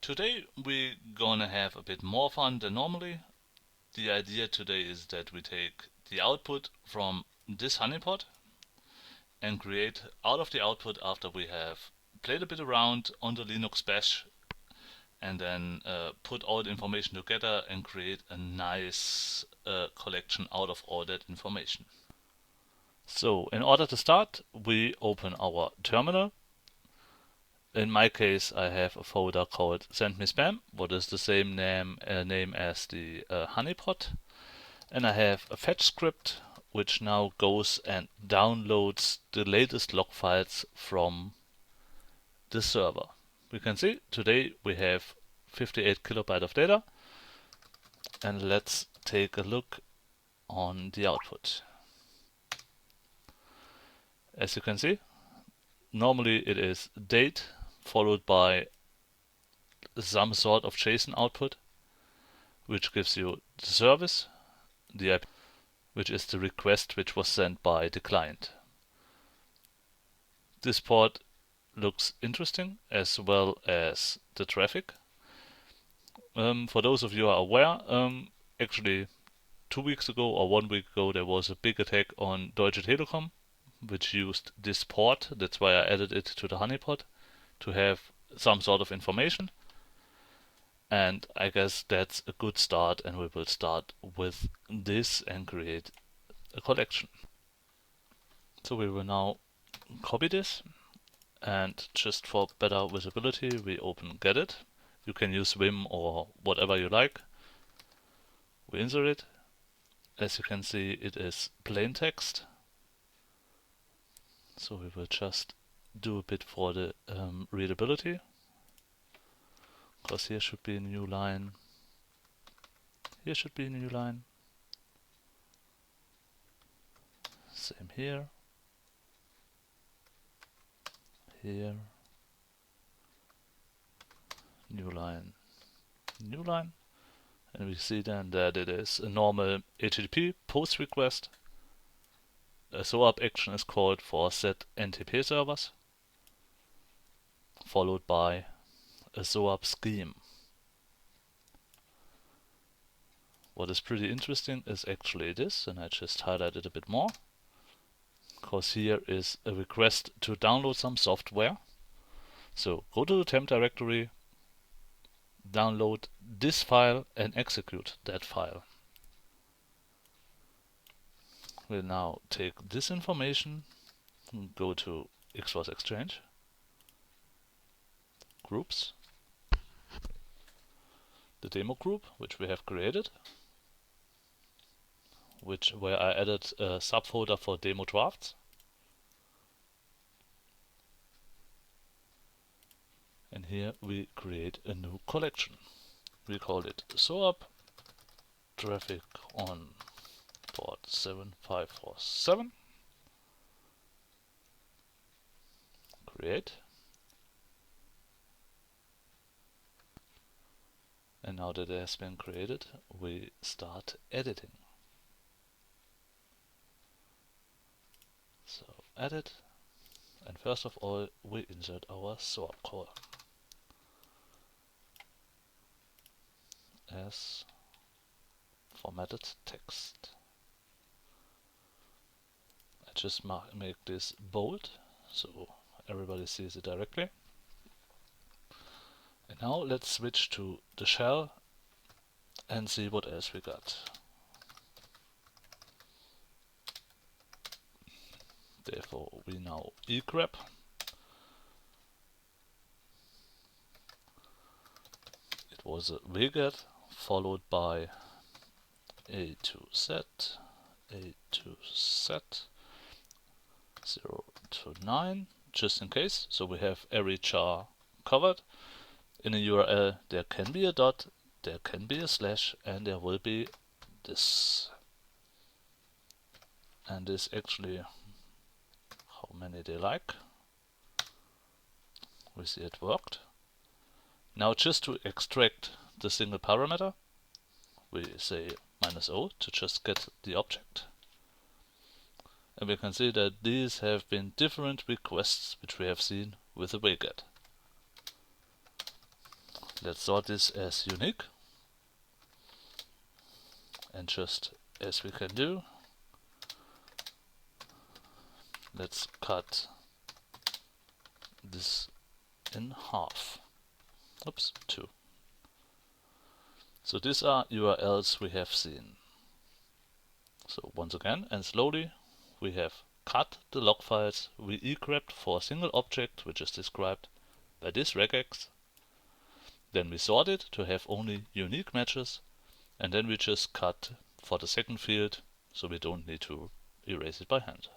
Today we're gonna have a bit more fun than normally. The idea today is that we take the output from this honeypot and create out of the output, after we have played a bit around on the Linux bash, and then put all the information together and create a nice collection out of all that information. So in order to start, we open our terminal. In my case, I have a folder called Send Me Spam, what is the same name as the honeypot. And I have a fetch script which now goes and downloads the latest log files from the server. We can see today we have 58 kilobyte of data, and let's take a look on the output. As you can see, normally it is date followed by some sort of JSON output, which gives you the service, the IP, which is the request which was sent by the client. This port looks interesting, as well as the traffic. For those of you who are aware, actually 2 weeks ago or 1 week ago there was a big attack on Deutsche Telekom, which used this port. That's why I added it to the honeypot, to have some sort of information. And I guess that's a good start, and we will start with this and create a collection. So we will now copy this, and just for better visibility we open Gedit. You can use Vim or whatever you like. We insert it. As you can see, it is plain text. So we will just do a bit for the readability, because here should be a new line, here should be a new line, same here, here, new line, and we see then that it is a normal HTTP post request. A SOAP action is called for set NTP servers, followed by a SOAP scheme. What is pretty interesting is actually this, and I just highlight it a bit more, because here is a request to download some software. So go to the temp directory, download this file and execute that file. We'll now take this information, go to Xforce Exchange, groups, the demo group which we have created, where I added a subfolder for demo drafts, and here we create a new collection. We call it SOAP traffic on port 7547. Create. And now that it has been created, we start editing. So edit, and first of all we insert our SOAP call as formatted text. I just make this bold so everybody sees it directly. And now let's switch to the shell and see what else we got. Therefore we now egrep. It was a wget followed by a2set 0 to 9, just in case, so we have every char covered. In a URL there can be a dot, there can be a slash, and there will be this. And this actually, how many they like. We see it worked. Now just to extract the single parameter, we say -o to just get the object. And we can see that these have been different requests which we have seen with the wget. let's sort this as unique. And just as we can do, let's cut this in half. Oops, 2. So these are URLs we have seen. So once again and slowly, we have cut the log files we egrabbed for a single object which is described by this regex. Then we sort it to have only unique matches, and then we just cut for the second field so we don't need to erase it by hand.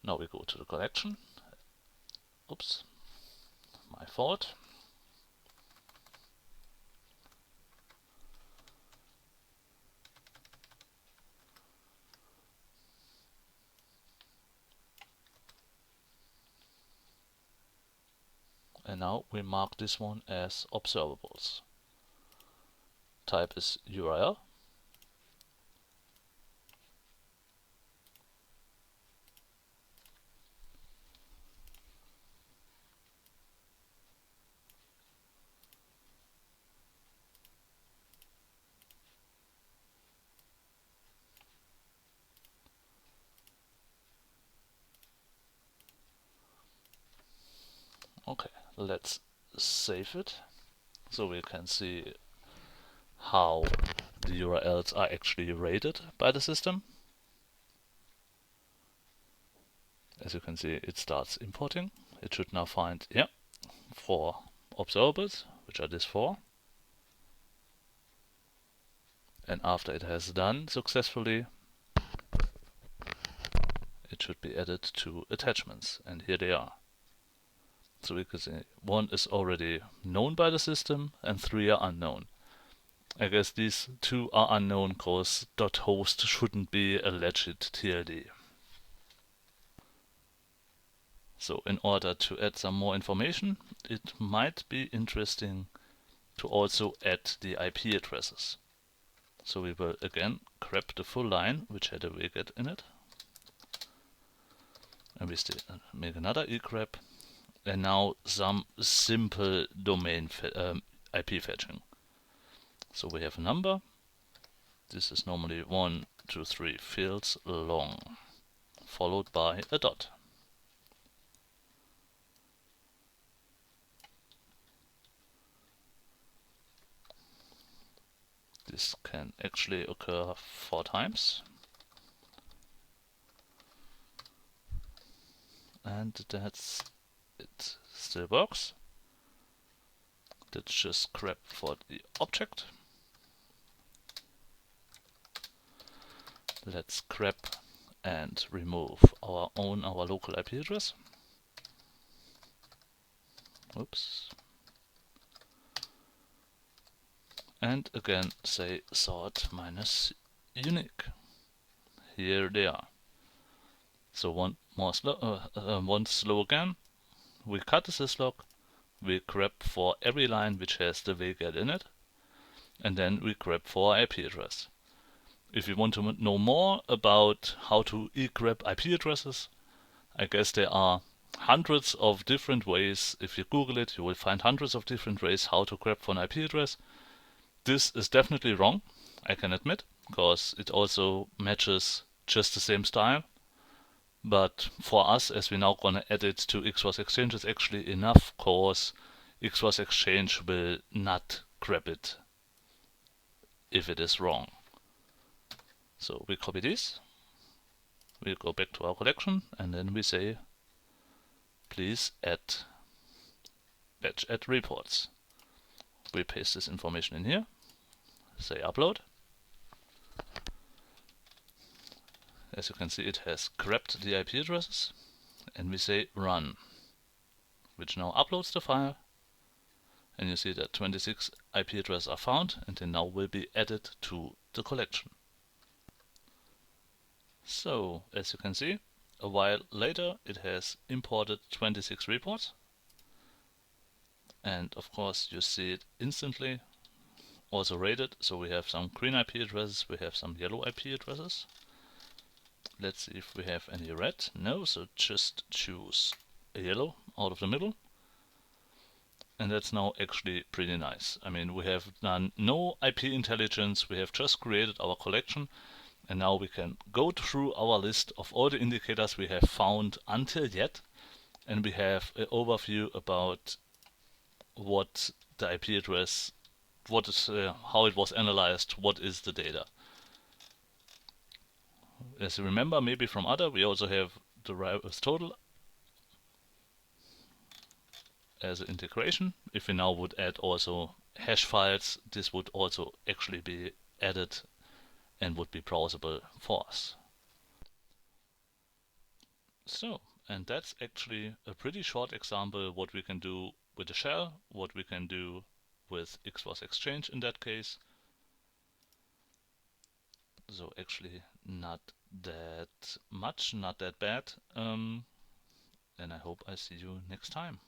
Now we go to the collection. Oops, my fault. And now we mark this one as observables. Type is URL. Okay, let's save it so we can see how the URLs are actually rated by the system. As you can see, it starts importing. It should now find 4 observables, which are these 4. And after it has done successfully, it should be added to attachments, and here they are. So we can see 1 is already known by the system and 3 are unknown. I guess these 2 are unknown because .host shouldn't be a legit TLD. So in order to add some more information, it might be interesting to also add the IP addresses. So we will again grab the full line which had a wget in it, and we still make another egrab, and now some simple domain IP fetching. So we have a number. This is normally 1, 2, 3 fields long, followed by a dot. This can actually occur 4 times. And that's it. Still works. Let's just grab for the object. Let's grab and remove our local IP address. Oops. And again say sort minus unique. Here they are. So one slow again. We cut the syslog. We grab for every line which has the wget in it, and then we grab for IP address. If you want to know more about how to grab IP addresses, I guess there are hundreds of different ways. If you Google it, you will find hundreds of different ways how to grab for an IP address. This is definitely wrong, I can admit, because it also matches just the same style. But for us, as we're now gonna add it to XFOS Exchange, it's actually enough, cause XFOS Exchange will not grab it if it is wrong. So we copy this, we go back to our collection, and then we say, please add batch add reports. We paste this information in here, say upload. As you can see, it has grabbed the IP addresses, and we say run, which now uploads the file, and you see that 26 IP addresses are found, and they now will be added to the collection. So, as you can see, a while later it has imported 26 reports, and of course you see it instantly, also rated. So we have some green IP addresses, we have some yellow IP addresses. Let's see if we have any red. No, so just choose a yellow out of the middle. And that's now actually pretty nice. I mean, we have done no IP intelligence, we have just created our collection, and now we can go through our list of all the indicators we have found until yet, and we have an overview about what the IP address, what is, how it was analyzed, what is the data. As you remember, maybe from other, we also have the rivals total as an integration. If we now would add also hash files, this would also actually be added and would be browsable for us. So, and that's actually a pretty short example what we can do with the shell, what we can do with XFOS Exchange in that case. So actually not that much, not that bad. And I hope I see you next time.